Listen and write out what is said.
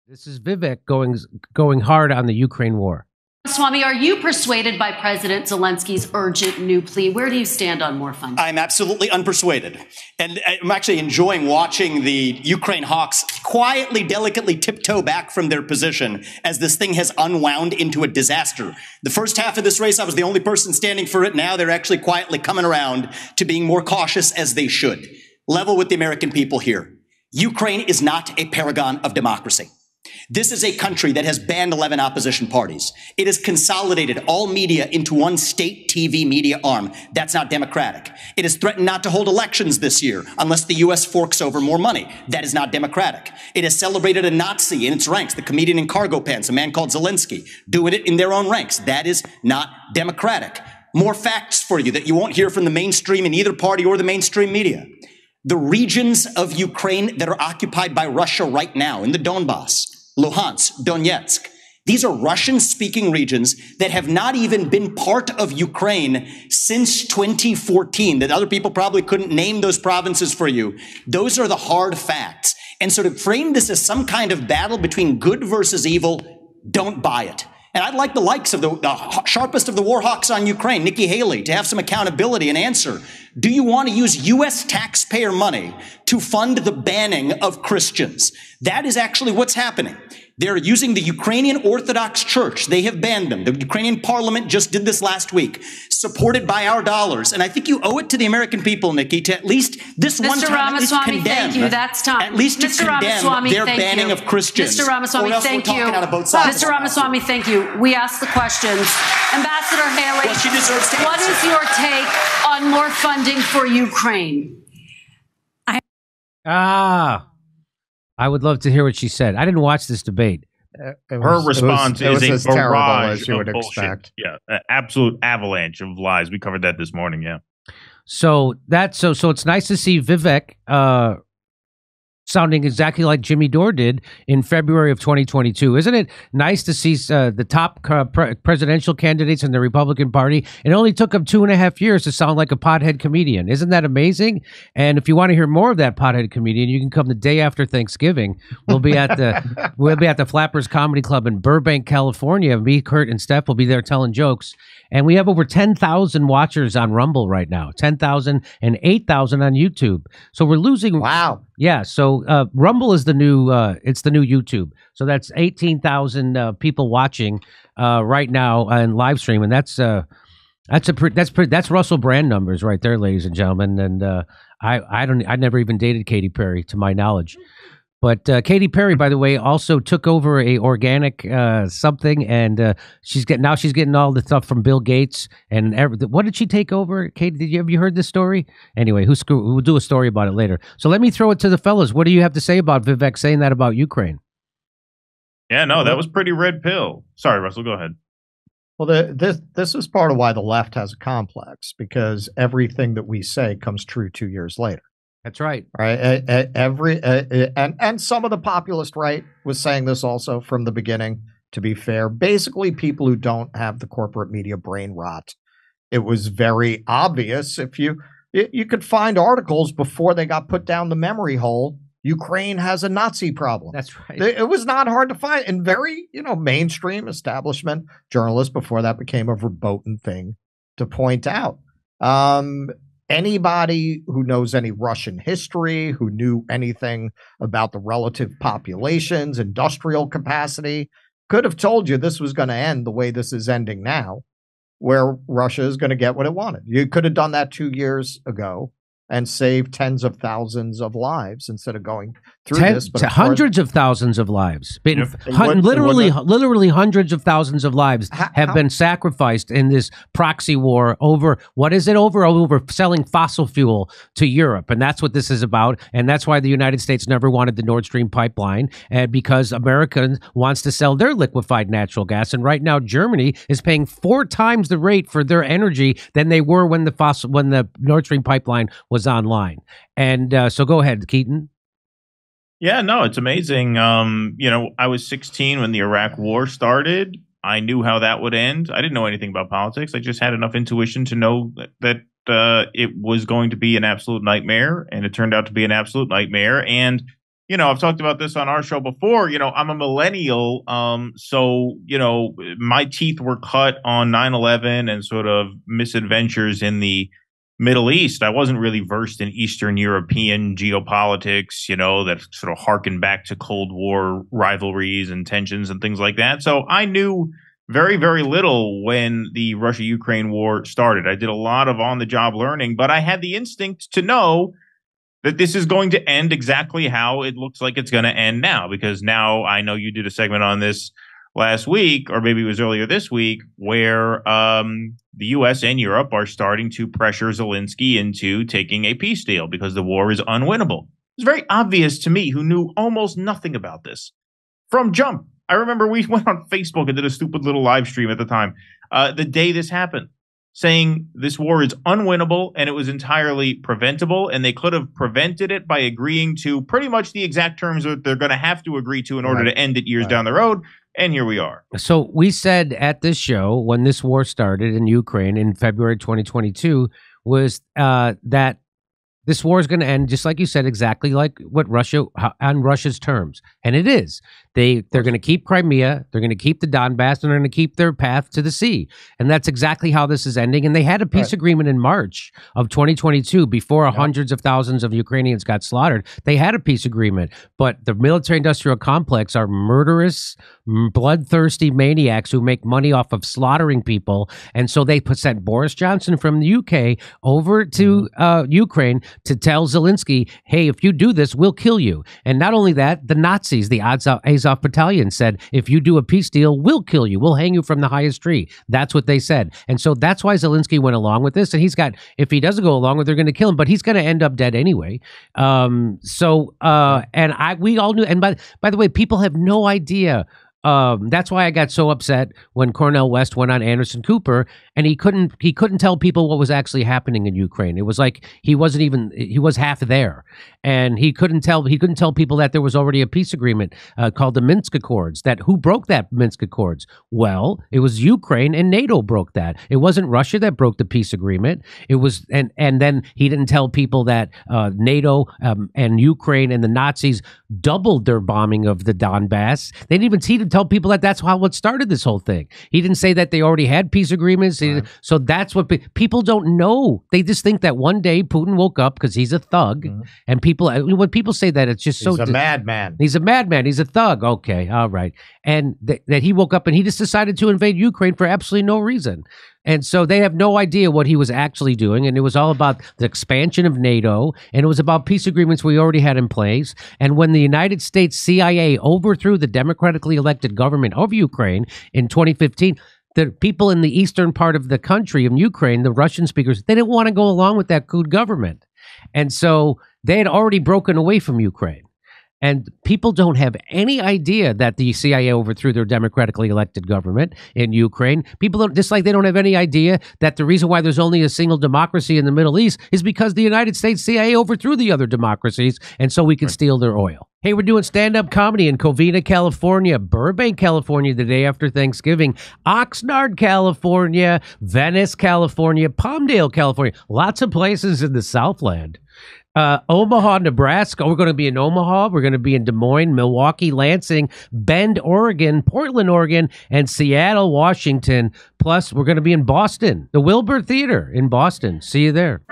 This is Vivek going hard on the Ukraine war. Ramaswamy, are you persuaded by President Zelensky's urgent new plea? Where do you stand on more funding? I'm absolutely unpersuaded. And I'm actually enjoying watching the Ukraine hawks quietly, delicately tiptoe back from their position as this thing has unwound into a disaster. The first half of this race, I was the only person standing for it. Now they're actually quietly coming around to being more cautious, as they should. Level with the American people here. Ukraine is not a paragon of democracy. This is a country that has banned 11 opposition parties. It has consolidated all media into one state TV media arm. That's not democratic. It has threatened not to hold elections this year unless the U.S. forks over more money. That is not democratic. It has celebrated a Nazi in its ranks, the comedian in cargo pants, a man called Zelensky, doing it in their own ranks. That is not democratic. More facts for you that you won't hear from the mainstream in either party or the mainstream media. The regions of Ukraine that are occupied by Russia right now in the Donbass, Luhansk, Donetsk. These are Russian-speaking regions that have not even been part of Ukraine since 2014, that other people probably couldn't name those provinces for you. Those are the hard facts. And so to frame this as some kind of battle between good versus evil, don't buy it. And I'd like the likes of the sharpest of the war hawks on Ukraine, Nikki Haley, to have some accountability and answer. Do you want to use U.S. taxpayer money to fund the banning of Christians? That is actually what's happening. They're using the Ukrainian Orthodox Church. They have banned them. The Ukrainian parliament just did this last week, supported by our dollars. And I think you owe it to the American people, Nikki, to at least this one time at least condemn. Thank you. That's time. At least to condemn their banning of Christians. Mr. Ramaswamy, thank you. Mr. Ramaswamy, thank you. We asked the questions. Ambassador Haley, well, she deserves to what answer. is your take on more funding for Ukraine? I would love to hear what she said. I didn't watch this debate. Her response is a barrage as you would of bullshit. Expect. Yeah, an absolute avalanche of lies. We covered that this morning. Yeah. So it's nice to see Vivek sounding exactly like Jimmy Dore did in February of 2022. Isn't it nice to see the top presidential candidates in the Republican Party? It only took them 2.5 years to sound like a pothead comedian. Isn't that amazing? And if you want to hear more of that pothead comedian, you can come the day after Thanksgiving. We'll be at the Flappers Comedy Club in Burbank, California. Me, Kurt, and Steph will be there telling jokes. And we have over 10,000 watchers on Rumble right now, 10,000 and 8,000 on YouTube. So we're losing. Wow. Yeah. So Rumble is the new it's the new YouTube. So that's 18,000 people watching right now on live stream. And that's Russell Brand numbers right there, ladies and gentlemen. And I never even dated Katy Perry to my knowledge. But Katy Perry, by the way, also took over a organic something, and she's getting all the stuff from Bill Gates and what did she take over? Katie, have you heard this story? Anyway, we'll do a story about it later. So let me throw it to the fellas. What do you have to say about Vivek saying that about Ukraine? Yeah, no, that was pretty red pill. Sorry, Russell, go ahead. Well, this is part of why the left has a complex, because everything that we say comes true 2 years later. That's right. Right. And some of the populist right was saying this also from the beginning, to be fair. Basically, people who don't have the corporate media brain rot. It was very obvious. If you could find articles before they got put down the memory hole, Ukraine has a Nazi problem. That's right. It was not hard to find. And very, mainstream establishment journalists before that became a verboten thing to point out. Anybody who knows any Russian history, who knew anything about the relative populations, industrial capacity, could have told you this was going to end the way this is ending now, where Russia is going to get what it wanted. You could have done that 2 years ago and saved tens of thousands of lives instead of going through this. But hundreds of thousands of lives. Literally hundreds of thousands of lives have been sacrificed in this proxy war over, what is it over? Over selling fossil fuel to Europe. And that's what this is about. And that's why the United States never wanted the Nord Stream pipeline, and because America wants to sell their liquefied natural gas. And right now, Germany is paying 4 times the rate for their energy than they were when the Nord Stream pipeline was online. And so go ahead, Keaton. Yeah, no, it's amazing. I was 16 when the Iraq War started. I knew how that would end. I didn't know anything about politics. I just had enough intuition to know that it was going to be an absolute nightmare, and it turned out to be an absolute nightmare. And I've talked about this on our show before. I'm a millennial. So, my teeth were cut on 9/11 and sort of misadventures in the Middle East. I wasn't really versed in Eastern European geopolitics, that sort of harkened back to Cold War rivalries and tensions and things like that. So I knew very, very little when the Russia-Ukraine war started. I did a lot of on-the-job learning, but I had the instinct to know that this is going to end exactly how it looks like it's going to end now, because now I know you did a segment on this last week, or maybe it was earlier this week, where the U.S. and Europe are starting to pressure Zelensky into taking a peace deal because the war is unwinnable. It was very obvious to me, who knew almost nothing about this, from jump. I remember we went on Facebook and did a stupid little live stream at the time, the day this happened, saying this war is unwinnable and it was entirely preventable, and they could have prevented it by agreeing to pretty much the exact terms that they're going to have to agree to in order to end it years down the road. And here we are. So we said at this show, when this war started in Ukraine in February 2022, was that this war is going to end, just like you said, exactly like what on Russia's terms. And it is. They're going to keep Crimea, they're going to keep the Donbass, and they're going to keep their path to the sea. And that's exactly how this is ending. And they had a peace agreement in March of 2022 before hundreds of thousands of Ukrainians got slaughtered. They had a peace agreement, but the military-industrial complex are murderous, bloodthirsty maniacs who make money off of slaughtering people. And so they sent Boris Johnson from the UK over to Ukraine to tell Zelensky, hey, if you do this, we'll kill you. And not only that, the Nazis, the Azov Battalion, said, if you do a peace deal, we'll kill you. We'll hang you from the highest tree. That's what they said. And so that's why Zelensky went along with this. And if he doesn't go along with it, they're going to kill him, but he's going to end up dead anyway. We all knew. And by the way, people have no idea. That's why I got so upset when Cornel West went on Anderson Cooper, and he couldn't tell people what was actually happening in Ukraine. It was like he was half there, and he couldn't tell people that there was already a peace agreement called the Minsk Accords. Who broke that Minsk Accords? Well, it was Ukraine, and NATO broke that. It wasn't Russia that broke the peace agreement. It was, and then he didn't tell people that NATO and Ukraine and the Nazis doubled their bombing of the Donbass. He didn't tell people that that's what started this whole thing. He didn't say that they already had peace agreements. So that's what people don't know. They just think that one day Putin woke up because he's a thug, and when people say that, it's just he's a madman. He's a madman. He's a thug. Okay, all right. And that he woke up and he just decided to invade Ukraine for absolutely no reason. And so they have no idea what he was actually doing. And it was all about the expansion of NATO. And it was about peace agreements we already had in place. And when the United States CIA overthrew the democratically elected government of Ukraine in 2015, the people in the eastern part of the country in Ukraine, the Russian speakers, they didn't want to go along with that coup government. And so they had already broken away from Ukraine. And people don't have any idea that the CIA overthrew their democratically elected government in Ukraine. People don't, just like they don't have any idea that the reason why there's only a single democracy in the Middle East is because the United States CIA overthrew the other democracies, and so we can steal their oil. Hey, we're doing stand-up comedy in Covina, California, Burbank, California, the day after Thanksgiving, Oxnard, California, Venice, California, Palmdale, California, lots of places in the Southland. Omaha, Nebraska. We're going to be in Omaha. We're going to be in Des Moines, Milwaukee, Lansing, Bend, Oregon, Portland, Oregon, and Seattle, Washington. Plus, we're going to be in Boston, the Wilbur Theater in Boston. See you there.